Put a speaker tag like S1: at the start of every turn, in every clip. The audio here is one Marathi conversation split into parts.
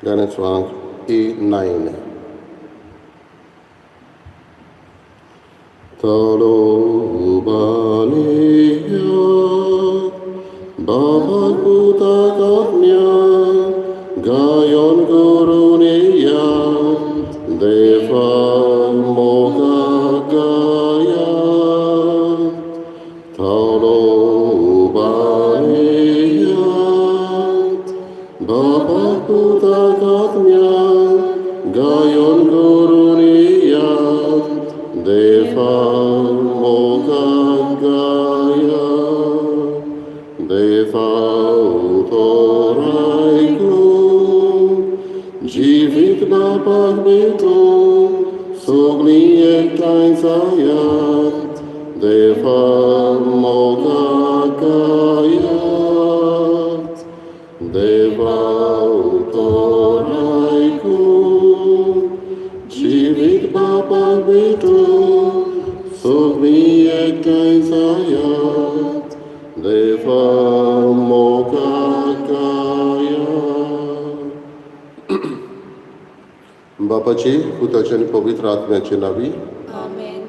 S1: Dance song E9. Talo ubania, Baba kuta katnya, Gayon gurunia, Deva moga gaya. Talo ubania, Baba kuta katnya, Gayon gurunia, Deva moga gaya, Deva utoraiku, Jivit bapak beto, Sogni ektain sayat, Deva moga gaya, Deva utoraiku, Jivit bapak beto, Sogni ektain sayat, Deva moga gaya. बापाची पुताची आणि पवित्र आत्म्याची नावी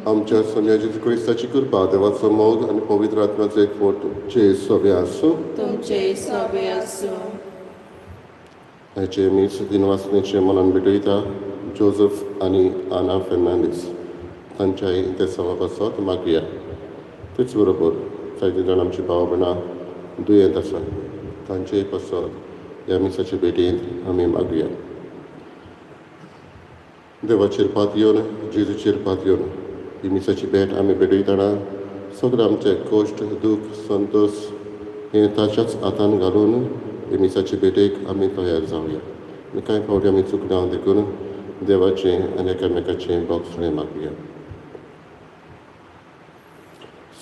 S1: आमच्या सोन्या जेजू ख्रिस्ताची कृपा देवाचो मोग आणि पवित्र आत्म्याचो एक फोट जे सवे आसूं
S2: तुमचे सवे असो.
S1: हेचे मीस दिनवासनेचे मनान भेटयता जोझफ आनी आना फेर्नांडीस तांच्याय ते सवा पासत मागया. तेच बरोबर जायते जाण आमची भाव भयणां दुयेंत आसा तांचेय पासत ह्या मिसाचे भेटेंत आमी मागया. देवाचेर पात येवन जेजूचेर पात येवन ही मिसाची भेट आमी भेटयतना सगळें आमचें कश्ट दूख संतोश हें ताच्याच हातान घालून हे मिसाचे भेटेक आमी तयार जावया. आनी कांय फावटी आमी चुकना देखून देवाचें आनी एकामेकाचें बोगसणें मागया.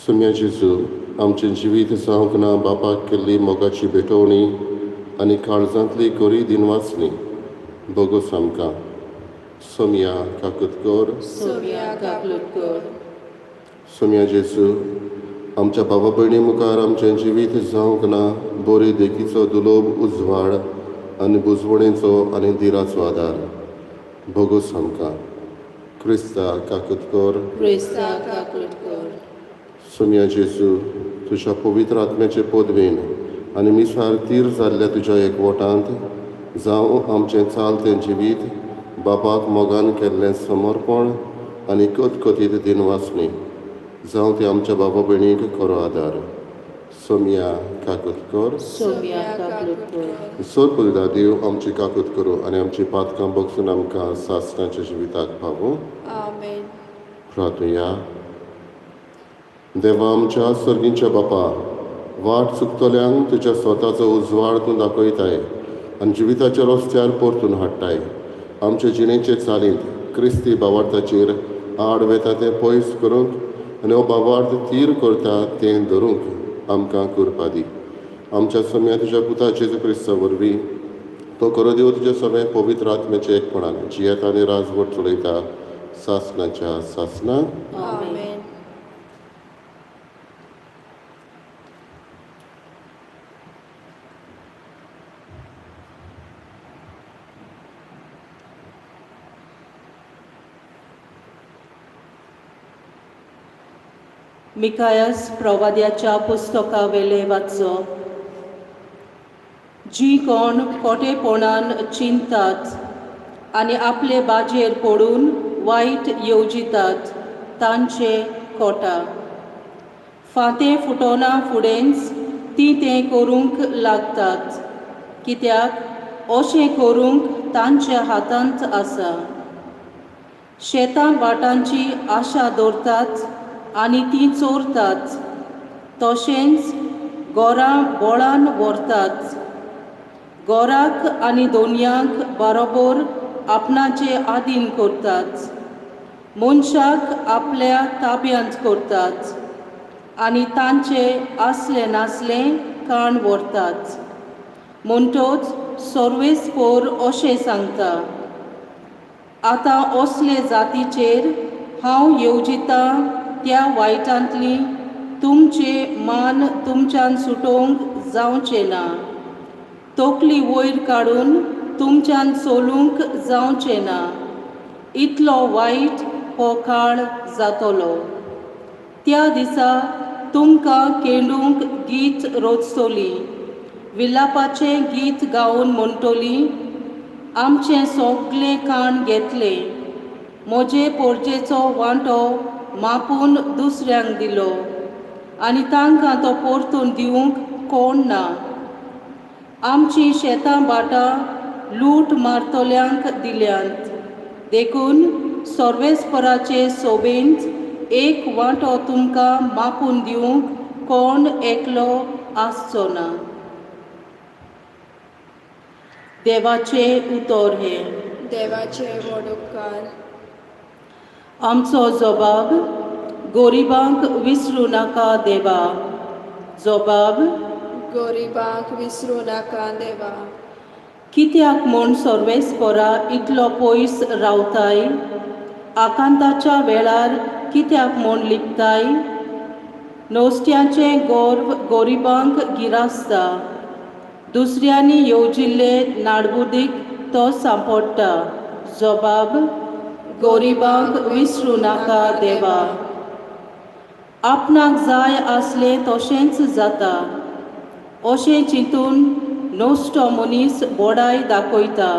S1: सुम्या जेजू आमचें जिवीत जावंक ना बापाक केल्ली मोगाची भेटवणी आनी काळजांतली गोरी दिनवासणी बोगूस आमकां. सोम्या काकुतकोर
S2: सोम्या काकलुटकर.
S1: सोम्या जेजू आमच्या भावा भयणी मुखार आमचें जिवीत जावंक ना बरे देखीचो दुलोब उजवाड आनी बुजवणेचो आनी दिराचो आदार बोगूस आमकां. क्रिस्ता काकुतकोर
S2: क्रिस्ता काकलुटकर.
S1: सोम्या जेजू तुज्या पवित्र आत्म्याचे पोदवेन आनी मिसार तीर जाल्ल्या तुज्या एकवटांत जावं आमचें चालतें जिवीत बापाक मोगान केल्लें समर्पण आनी कतकतीत दिनवासणी जावं ते आमच्या बाबा भयणीक खरो आदार. सोम्या काकुतकोर.
S2: सोम्या काकलुटकर.
S1: सोर पविता देव आमची काकूत करूं आनी आमची पातकां बगसून आमकां सासणाच्या जिविताक पावूं.
S2: आमेन.
S1: प्रार्थया. देवा आमच्या सर्गीच्या बापा वाट चुकतल्यांक तुज्या स्वताचो उजवाड तूं दाखयताय आनी जिविताच्या रस्त्यार परतून हाडटाय. आमचे जिणेचे चालींत क्रिस्ती भावार्थाचेर आड वेता तें पयस करूंक आनी हो भावार्थ तीर करता तें धरूंक आमकां कृपा दी. आमच्या सोम्या तुज्या पुता जेजू क्रिस्ता वरवीं तो खरो देव तुज्या सगळें पवित्र आत्म्याचे एकपणान जियेता आनी राजवट चलयता सासणाच्या सासणाक.
S2: आमेन. मिकायास प्रवाद्याच्या पुस्तका वेले वाचप. जी कोण खोटेपणान चिंतात आनी आपले बाजेर पडून वायट येवजितात तांचे खोटा. फातें फुटोना फुडेंच तीं तें करूंक लागतात कित्याक अशें करूंक तांच्या हातांत आसा. शेतां वाटांची आशा दवरतात आनी तीं चोरतात. तशेंच घोरां बोळान व्हरतात. घोराक आनी दोनयांक बरोबर आपणाचे आदीन करतात. मनशाक आपल्या ताब्यांत करतात आनी तांचे आसले नासले काण व्हरतात. म्हणटच सर्वेस्पर अशें सांगता, आतां असले जातीचेर हांव येवजितां त्या वायटांतली तुमचे मान तुमच्यान सुटोवंक जावचें ना. तोकली वयर काडून तुमच्यान सोलूंक जावचें ना. इतलो वायट हो काळ जातलो. त्या दिसा तुमकां केंडूंक गीत रोचतलीं, विलापाचें गीत गावन म्हणटलीं, आमचें सोगलें काण घेतलें, म्हजे पोरचेचो वांटो मापून दुसऱ्यांक दिलो, आनी तांकां तो परतून दिवंक कोण ना. आमचीं शेतां भाटां लूट मारतल्यांक दिल्यांत, देखून सर्वेस्पराचे सोबेंत एक वांटो तुमकां मापून दिवंक कोण एकलो आसचो ना. देवाचे उतर हे.
S3: देवाचे व्हड उपकार.
S2: आमचो जबाब गोरिबांक विसरूं नाका देवा. जबाब
S3: गोरिबांक विसरूं नाका देवा.
S2: कित्याक म्हूण सर्वेस्परा इतलो पयस रावताय? आकांताच्या वेळार कित्याक म्हूण लिपताय? नुस्त्याचें गोर्व गोरिबांक गिरासता, दुसऱ्यांनी येवजिल्ले नाडबुदीक तो सांपडटा. जबाब गोरिबांक विसरूं नाका देवा. आपणाक जाय आसलें तशेंच जाता अशें चिंतून नोस्तो मनीस बोडाय दाखयता.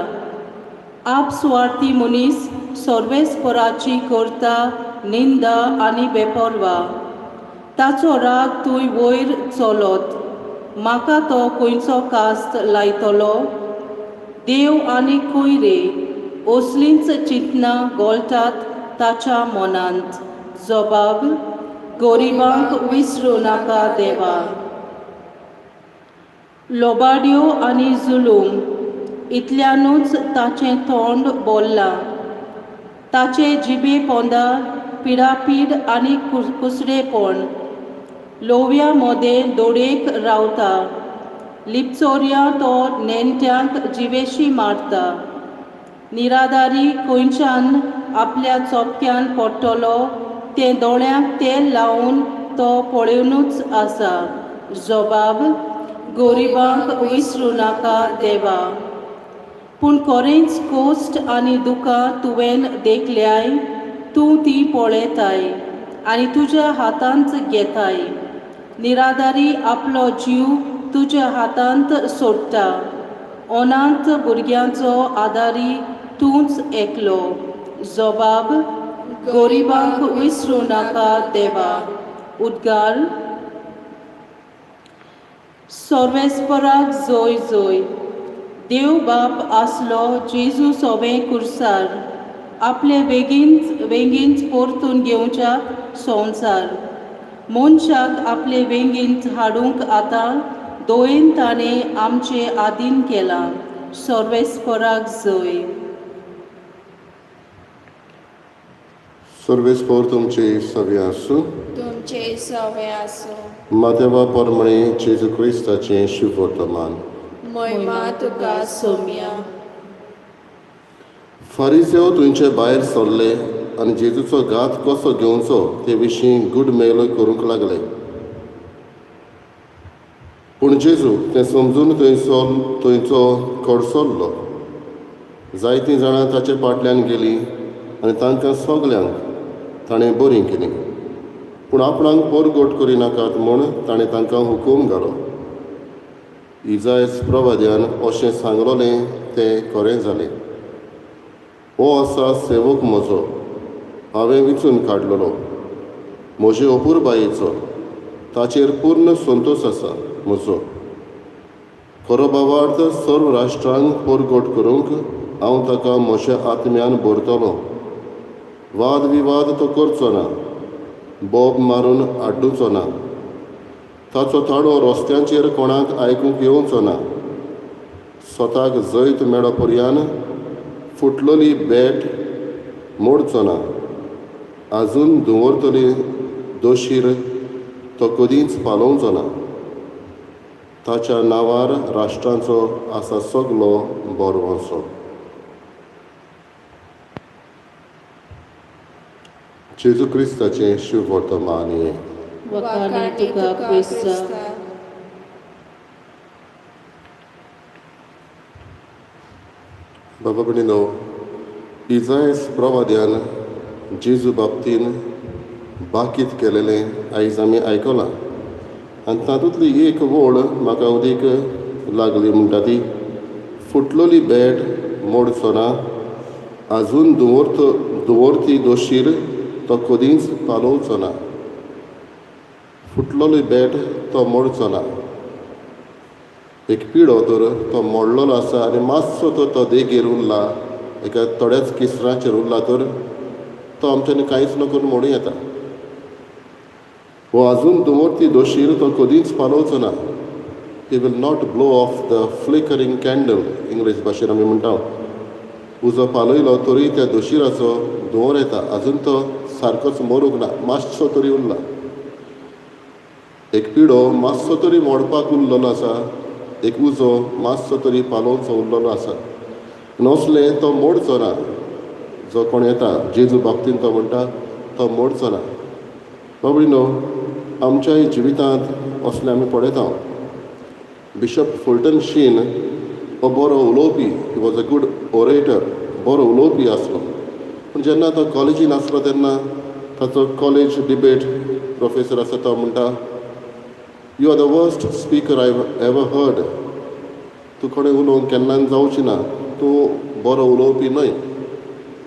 S2: आपसुवार्थी मनीस सर्वेस्पराची करता निंदा आनी बेपरवा. ताचो राग थंय वयर चलत, म्हाका तो खंयचो कास्त लायतलो? देव आनी खंय रे? असलींच चिंतनां गोलतात ताच्या मनांत. जबाब गोरिबांक विसरूं नाका देवा. लोबाड्यो आनी जुलूम इतल्यानूच ताचें तोंड बोल्लां. ताचे जिबे पोंदा पिडापीड आनी कुसडेपण. लोवया मोदें दोडेक रावता, लिपचोऱ्या तो नेणट्यांक जिवेशी मारता. निराधारी खंयच्यान आपल्या चोपक्यान पडटलो तें दोळ्यांक तेल लावन तो पळयोनूच आसा. जबाब गोरिबांक विसरूं नाका देवा. पूण खरेंच कोस्ट आनी दुखां तुवें देखल्याय, तूं ती पळयताय आनी तुज्या हातांत घेताय. निराधारी आपलो जीव तुज्या हातांत सोडटा. अनाथ भुरग्यांचो आदारी तूंच एकलो. जबाब गोरिबांक विसरूं नाका देवा. उद्गार. सर्वेस्पराक जय जय. देव बाप आसलो जेजू सोबें कुर्सार, आपले वेगींच परतून घेवच्याक संवसार. मनशाक आपले वेगींच हाडूंक आतां दोयेन ताणें आमचें आदीन केलां. सर्वेस्पराक जय.
S1: सर्वेस्पर तुमचे सवे आसूं.
S3: तुमचे सवे आसूं.
S1: मातेवा परमणे जेजू क्रिस्ताचें शुभ वर्तमान.
S3: महिमा तुका सोम्या.
S1: फारिसेव तुमचे भायर सरले आनी जेजूचो घात कसो घेवचो ते विशीं गुडमेल करूंक लागले. पूण जेजू तें समजून थंयचो कडसरलो. जायतीं जाणां ताचे फाटल्यान गेलीं आनी तांकां सगल्यांक ताणें बरीं केलीं. पूण आपणाक परगट करिनाकात म्हूण ताणें तांकां हुकूम घालो. इजायस प्रवाद्यान अशें सांगलोलें तें खरें जालें. हो आसा सेवक म्हजो, हांवें विचून काडलेलो. म्हजे अपुरबायेचो, ताचेर पूर्ण संतोश आसा म्हजो. खरो भावार्थ सर्व राष्ट्रांक परगट करूंक हांव ताका म्हज्या आत्म्यान भरतलों. वाद विवाद तो करचो ना, बोब मारून आड्डूचो ना. ताचो ताळो रस्त्यांचेर कोणाक आयकूंक येवचो ना. स्वताक जैत मेळो पर्यान फुटलेली बॅट मोडचो ना. आजून दुवरतली दोशीर तो कदींच पालोवचो ना. ताच्या नांवार राष्ट्रांचो आसा सगलो बोरवोसो. जेजू क्रिस्ताचें शुभ वर्तमान हे.
S2: वखाणी तुका क्रिस्ता.
S1: बाबा भयणीनो, इजायस प्रवाद्यान जेजू बाबतीन बाकीत केलेलें आयज आमी आयकलां. आनी तातूंतली एक वोड म्हाका अदीक लागली, म्हणटा ती, फुटलोली बॅट मोडचो ना, आजून दवरती दोशीर तो कदींच पालोवचो ना. फुटलोली बॅट तो मोडचो ना. एक पिडो तर तो मोडलेलो आसा आनी मातसो तो देगेर उरला, एका थोड्याच किसरांचेर उरला तर तो आमच्यांनी कांयच नकरून मोडूं येता. हो आजून दवरती दोशीर तो कदींच पालोवचो ना. He will not blow off the flickering candle, English भाशेन आमी म्हणटा. उजो पालयलो तरी त्या दोशीराचो धुंवर येता, आजून तो सारकोच मोरूंक ना, मातसो तरी उरला. एक पिडो मातसो तरी मोडपाक उरलेलो आसा, एक उजो मातसो तरी पालोवचो उरलेलो आसा. नसलें तो मोडचो ना. जो कोण येता जेजू बाबतीन तो म्हणटा तो मोडचो ना. बाबडीनो, आमच्याय जिवितांत असलें आमी पळयता. बिशप फुल्टन शीन हो बरो उलोवपी, he was a good orator, बरो उलोवपी आसलो. पूण जेन्ना तो कॉलेजीन आसलो तेन्ना ताचो कॉलेज डिबेट प्रोफेसर आसा तो म्हणटा, you are the worst speaker I ever heard. तूं कोणें उलोवंक केन्नाच जावची ना, तूं बरो उलोवपी न्हय.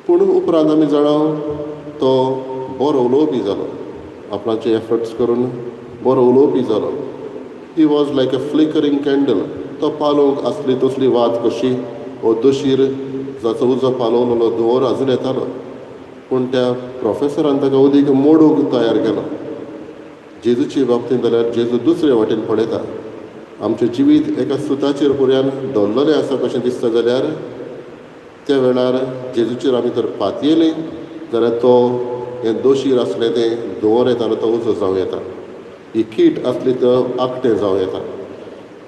S1: पूण उपरांत आमी जाणां तो बरो उलोवपी जालो, आपणाचे एफर्ट्स करून बरो उलोवपी जालो. He was like a flickering candle. तो पालोवंक आसली तसली वात कशी, हो दोशीर जाचो उजो पालोवलेलो धुंवर आजून येतालो. पूण त्या प्रोफेसरान ताका अदीक मोडूंक तयार केलो. जेजूचे बाबतींत जाल्यार जेजू दुसरे वाटेन पळयता. आमचें जिवीत एका सुताचेर पुऱ्यान दवरलेलें आसा कशें दिसता जाल्यार त्या वेळार जेजूचेर आमी तर पातयेलीं जाल्यार तो हें दोशीर आसलें तें धुंवर येतालो तो उजो जावं येता. ही कीट आसली तर आकटें जावं येता.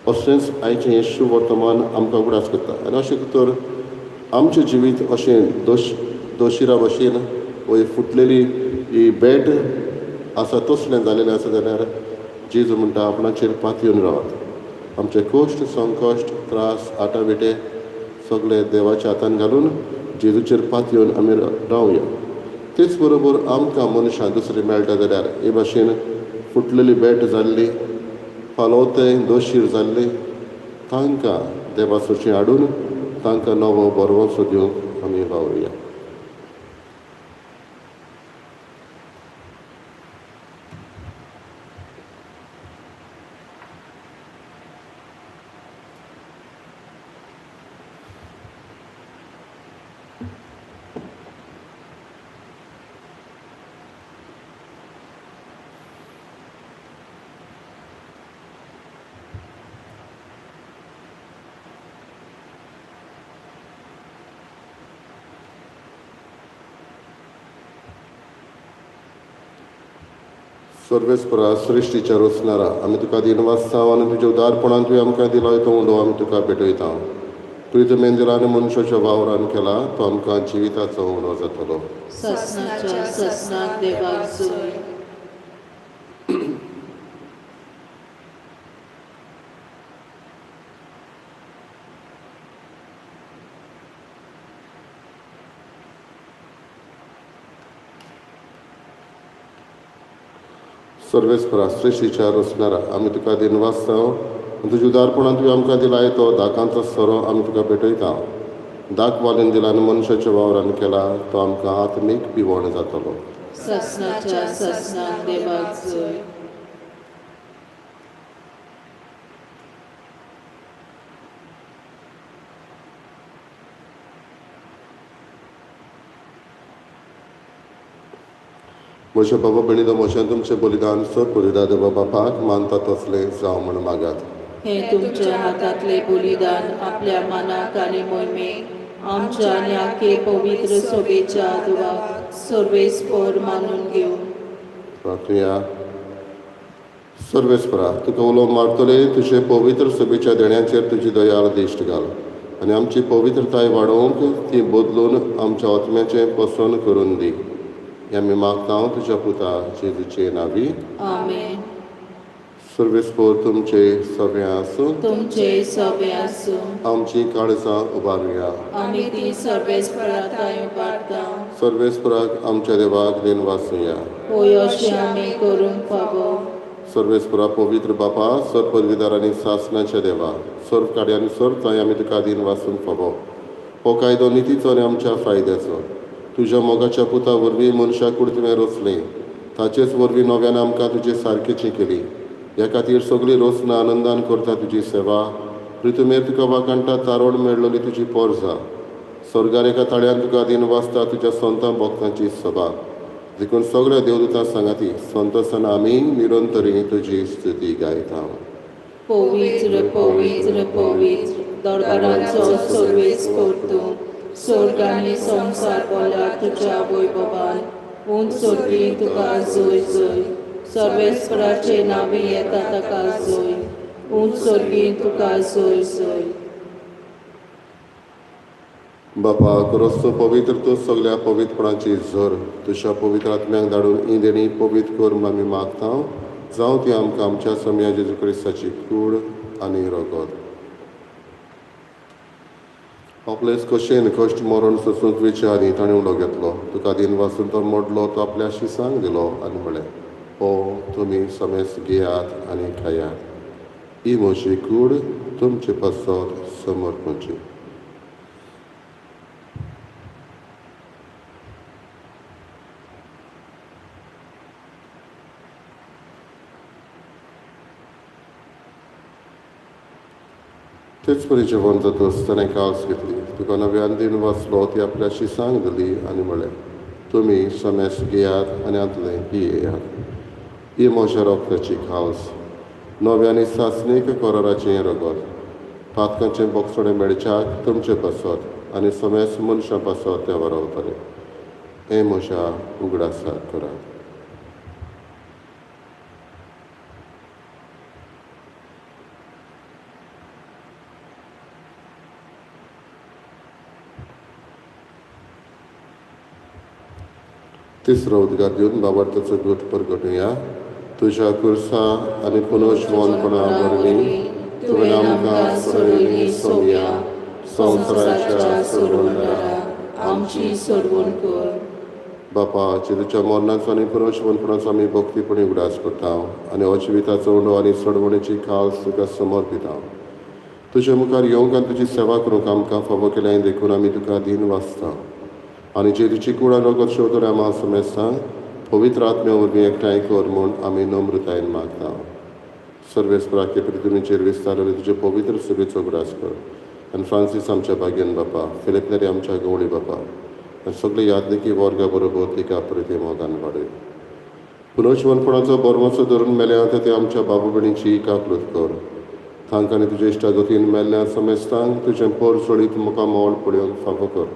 S1: अशेंच आयचें हें शुभ वर्तमान आमकां उगडास करता. आनी अशें तर आमचें जिवीत अशें दोशिरा भशेन वो फुटलेली ही बॅट आसा तसलें जालेलें आसा जाल्यार जेजू म्हणटा आपणाचेर पातयेवन रावात. आमचे कश्ट, संकश्ट, त्रास, आटाविटे सगळे देवाच्या हातान घालून जेजूचेर पातयेवन आमी रावया. तेच बरोबर आमकां मनशां दुसरी मेळटा जाल्यार हे भाशेन फुटलेली बॅट जाल्ली, पालोवतें दोशीर जाल्ली, तांकां देवा सुशें हाडून तांकां नवो बरवंसो दिवंक आमी वावुरया. सर्वेस्परा सृश्टीच्या रचणारा, आमी तुका दिनवासता आनी तुज्या उदारपणान तुवें आमकां दिलोय तो उंडो आमी तुका भेटयता. प्रितमेन दिलान मनशाच्या वावरान केला तो आमकां जिविताचो उंडो जातलो.
S2: ससनाच्या ससनाक देवाक जोय.
S1: सर्वेस्परा सृश्टीच्या रचणारा, आमी तुका दिनवासता तुज्या उदारपणान तुवें आमकां दिलाय तो दाकांचो सोरो आमी तुका भेटयता. दाक वालेन दिलान मनशाच्या वावरान केला तो आमकां आत्मीक पिवण जातलो.
S2: ससनाच्या ससनाक देवाक जोय.
S1: म्हज्या बाबा भयणीनो, म्हजें तुमचें बलिदान सर बलिदान देवा बापाक मानता तसलें जावं म्हण मागात.
S2: हे तुमच्या हातांतले बलिदान आपल्या मानाक आनी मोहिमेक आमच्या आनी आखे पवित्र सभेच्या दुवाक सर्वेस्पर मानून घेवन.
S1: प्रार्थया. सर्वेस्परा, तुका उलो मारतले तुजे पवित्र सभेच्या देण्याचेर तुजी दयाळ दिश्ट घाल आनी आमची पवित्रताय वाडोवंक ती बदलून आमच्या आत्म्याचें पसंद करून दी. हें आमी मागता तुज्या पुता जेजूचे नांवी.
S2: आमेन.
S1: सर्वेस्पोर तुमचे सवे आसूं
S2: तुमचे सवे आसूं
S1: आमची काळजां उबारुया.
S2: आमी ती सर्वेस्पराताय उबारता
S1: सर्वेस्पराक आमच्या देवाक दिन वाचुया.
S2: होय अशें आमी करूंक फावो.
S1: सर्वेस्परा पवित्र बापा सर पदवीदार आनी सासणाच्या देवा सर्व काडी आनी सर्व थंय आमी तुका दिन वाचूंक फावो. हो कायदो नितीचो आनी आमच्या फायद्याचो. तुज्या मोगाच्या पुता वरवीं मनशाक कुड तुवें रचलें. ताचेच वरवीं नव्यान आमकां तुजे सारकेची केली. ह्या खातीर सगळीं रोसना आनंदान करता तुजी सेवा. पृथ्वीमेर तुका वाकाणटा तारोड मेळ्ळली तुजी पोरजां. स्वर्गार एका ताळ्यान तुका दिन वाचता तुज्या संतां भक्तांची सभा. देखून सगळ्या देवदूतां सांगाती संतोसान आमी निरंतरी तुजी स्तुती गायता.
S2: पवित्र पवित्र पवित्र दरबाराचो सर्वेस्पोर तूं स्वर्ग आनी संवसार बोला तुज्या वैभवान. उंच सर्गी तुका जय जय. सर्वेस्पराचे नावे येता ताका जय. उंच सर्गी तुका जय जय.
S1: बापा रस्तो पवित्र तूं सगळ्या पवित्रपणाची झर तुज्या पवित्र आत्म्याक धाडून ही देणी पवित्र करून आमी मागता. जावं ती आमकां आमच्या समया जेजू क्रिस्ताची कूड आनी रगत. आपलेच कशेन कश्ट मरण सोसून तुवेच्या आदी ताणें उलो घेतलो. तुका दिन वाचून तो मोडलो तो आपल्या शिसांक दिलो आनी म्हळें हो तुमी समेस घेयात आनी खायात. ही म्हजी कूड तुमचे पासत समर्पणची. तेच परी जेवण जाता आसतना कास घेतली. तुका नव्यान दिन वाचलो ती आपल्या शिसांक दिली आनी म्हळें तुमी समेस घेयात आनी आदलें पियेयात. ही म्हज्या रोगताची खास नव्यानी सासणीक कराराचें रगत. पातकांचें बोगसोडें मेळच्याक तुमचे पासत आनी समेस मनशां पासत ते वारावतले. हें म्हज्या उगडासाक करात. तिसरो उद्गार दिवन बाबार्थाचो दूत परगटुया. तुज्या कुर्सा आनी पुनर्जीवनपणा वरवीं तुवें आमकां सोडयली सोम्या. संवसाराच्या
S2: सोडवणारा आमची सोडवण कर.
S1: बापा जेजूच्या मरणाचो आनी पुनर्जीवनपणाचो आमी भक्तीपणी उगडास करता आनी अजिविताचो उंडो आनी सोडवणेची खास तुका समर्पिता. तुजे मुखार येवंक आनी तुजी सेवा करूंक आमकां फावो केलें देखून आमी तुका दिन वाचता. आनी जेजूची कूड आनी रगत शेवतल्या आमकां समेस्तां पवित्र आत्म्या वरवीं एकठांय कर म्हूण आमी नम्रतायेन मागता. सर्वेस्पराके पृथ्वीचेर विस्तारलेले तुजे पवित्र सभेचो उगडास कर. आनी फ्रांसीस आमच्या भाग्यन बापा फिलिप नेरी आमच्या गवळी बापा आनी सगळे यादनिकी वर्गा बरोबर तिका प्रिती मोगान वाडय. पुनर्जीवनपणाचो बरमोचो धरून मेल्यात ते आमच्या बाबू भयणीची काकलूत कर. तांकां आनी तुजे इश्टा गतीन मेल्ल्या समेस्तांक तुजें पोर सोडीत मुखार मोल पळोवंक फावो कर.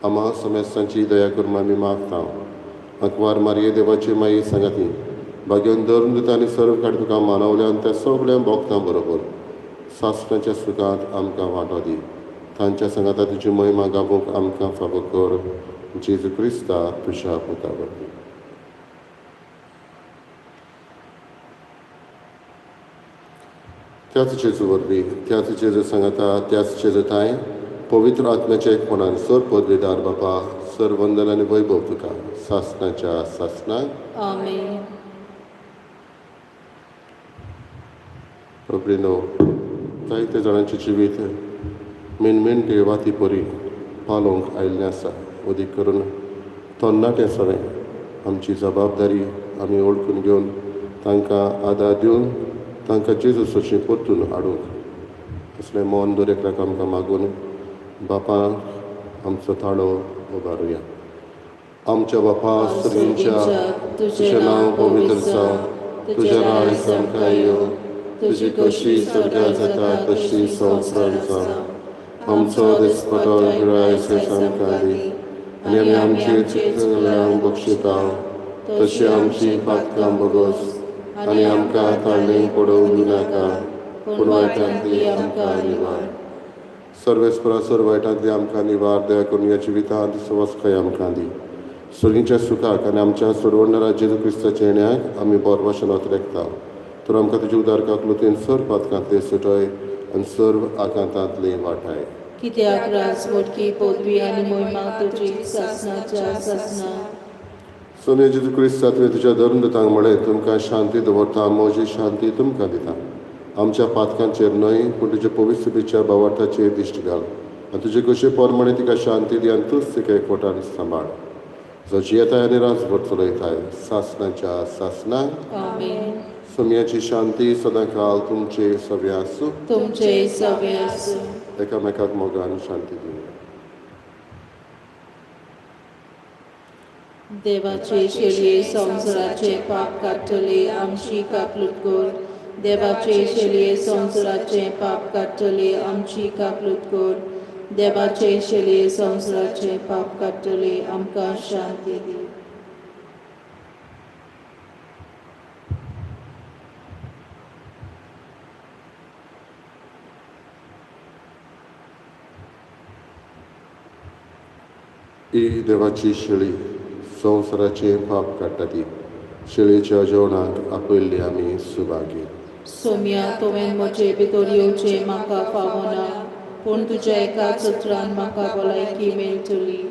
S1: आम्हा समेस्तांची दया करून आमी मागता. अकवार मारये देवाची माई सांगाती भाग्यवन धरून दिता आनी सर्व काडी तुका मानवल्यान त्या सगळ्या भक्तां बरोबर सासणाच्या सुखांत आमकां वांटो दी. तांच्या सांगाता तुजी महिमा गावूंक आमकां फावो कर. जेजू क्रिस्ता तुज्या पुता वरवीं. त्याच जेजू वरवीं त्याच जेजू सांगाता त्याच जेजू थंय पवित्र आत्म्याच्या एकपणान सर पदवीदार बापा सर वंदन आनी वैभव तुका सासणाच्या सासणाक.
S2: आमेन.
S1: रोखडीनो जायते जाणांचे जिवीत मिनमिनटे वाती परी पालोवंक आयिल्लें आसा. अदीक करून तरणाटें सगळें आमची जबाबदारी आमी ओळखून घेवन तांकां आदार दिवन तांकां जेजूसाची परतून हाडूंक असलें मौन दरेकल्याक आमकां मागून बापान आमचो ताळो उबारुया. आमच्या बापा सर्गींच्या तुजें नांव पवित्र जावं. तुजें राज आमकां येवं. तुजी कशी स्वर्गांत जाता तशी संवसारांत जावं. आमचो दिसपतो गिरायस आमकां दी आनी आमी आमची चुकल्यांक बक्षिता तशी आमची पातकां बगोस आनी आमकां ताळणेक पडोवंक दिनाका पूण वायटांतली आमकां निवार. सर्वेस्परा सर्व वायटांतली आमकां निवार. दया करून ह्या जिवितांत सवस्काय आमकां दी. सर्गीच्या सुखाक आनी आमच्या सोडवणारा जेजू क्रिस्ताच्या येण्याक आमी बोर भाशेन रेखता. तर आमकां तुज्या उदारकाक लुतेन सर्व पातकांतले सुटय आनी सर्व आकांतांतले वाटाय.
S2: कित्याक राज मोडकी पदवी आनी मोहिमा तुजी सासणाच्या सासना.
S1: सोने जेजू क्रिस्तांतले तुज्या धर्मदूतांक म्हळें तुमकां शांती दवरता, म्हजी शांती तुमकां दिता. आमच्या पातकांचेर न्हय पूण तुज्या पवित्र बिच्या बावार्थाचेर दिश्ट घाल आनी तुजे कशे पोरमणे तिका शांती दी आनी तूंच तिका एकवटान सांबाळ. जाची येताय आनी राजभर चलयताय सासणाच्या सासनाक.
S2: आमेन.
S1: सोम्याची शांती सदां काल तुमचे सव्या आसूं.
S2: तुमचे सवे आसूं.
S1: एकामेकाक मोगान शांती दिवं.
S2: देवाचे शेळये संवसाराचे पाप काडटले आमची कापलूत कर. देवाचे शेळये संवसाराचे पाप काडटले आमची कापलूत कर. देवाचे शेळये संवसाराचे पाप काडटले आमकां शांती दी.
S1: ही देवाची शेळी संवसाराचे पाप काडटा ती शेळयेच्या जेवणाक आपयल्ली आमी सुभागी.
S2: सोम्या तुवें म्हजे भितर येवचें म्हाका फावना पूण तुज्या एकाच उतरान म्हाका भलायकी मेळटली.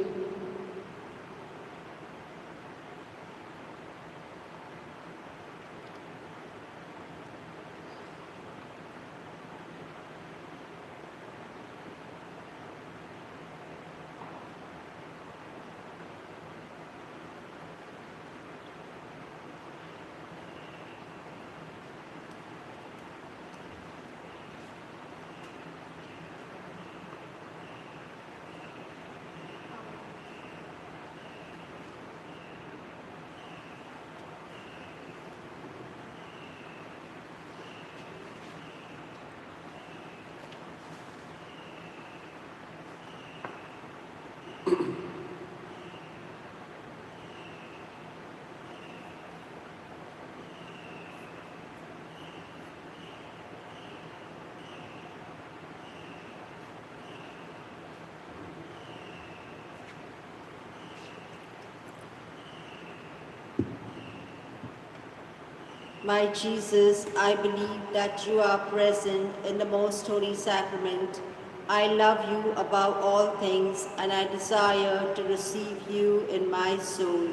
S4: My Jesus, I believe that you are present in the most holy sacrament. I love you above all things and I desire to receive you in my soul.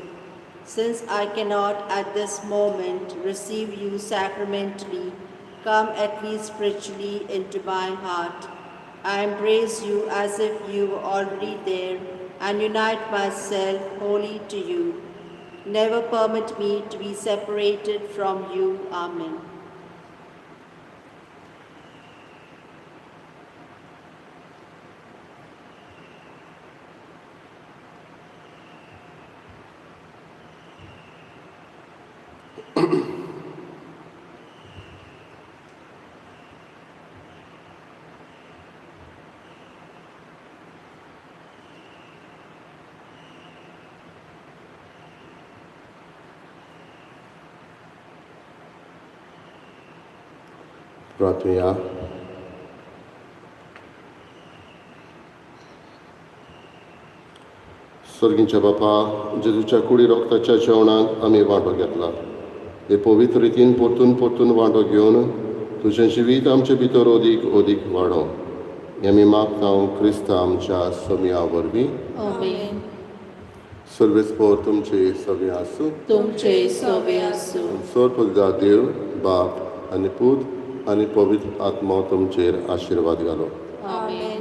S4: Since I cannot at this moment receive you sacramentally, come at least spiritually into my heart. I embrace you as if you were already there and unite myself wholly to you. Never permit me to be separated from you. Amen.
S1: प्रार्थया. स्वर्गींच्या बापा, जेजूच्या कुडी रोगताच्या जेवणाक आमी वांटो घेतला. हे पवित्र रितीन परतून परतून वांटो घेवन तुजें जिवीत आमचे भितर ओदीक ओदीक वाडो. हें आमी मागता क्रिस्ता आमच्या सोम्या वरवीं.
S2: आमेन.
S1: सर्वेस्पोर तुमचे सवे आसूं.
S2: तुमचे सवे आसूं.
S1: सर्वदा देव बाप आनी पूत आनी पवित्र आत्मा तुमचेर आशिर्वाद घालो.
S2: आमेन.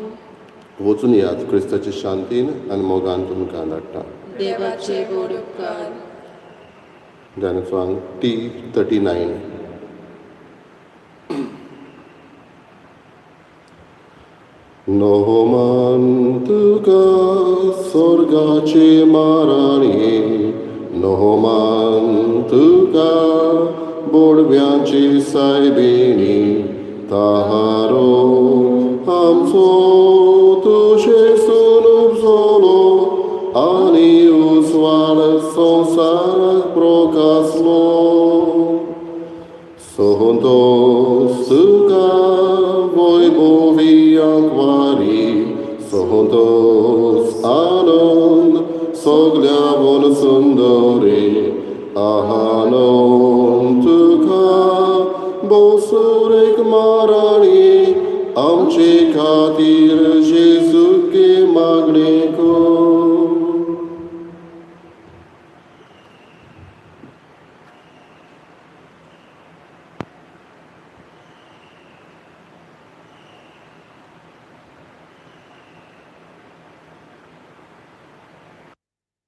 S1: वचून यात क्रिस्ताचे शांतीन आनी मोगान तुमकां धाडटा.
S2: देवाचे गोड उपकार.
S1: Then song T39. नोमान तुका स्वर्गाचे माराणे, नोमान तुका बोडव्यांचे सायबीणी, ताहारो आमचो तुझे सुनूप सोलो आनी उस्वाल संसाराक प्रकाशलो. Sohontos tuka wojbowijank wari, Sohontos anand sogliavon sundori, Ahanon tuka बोसोरेक माराणी आमचे खातीर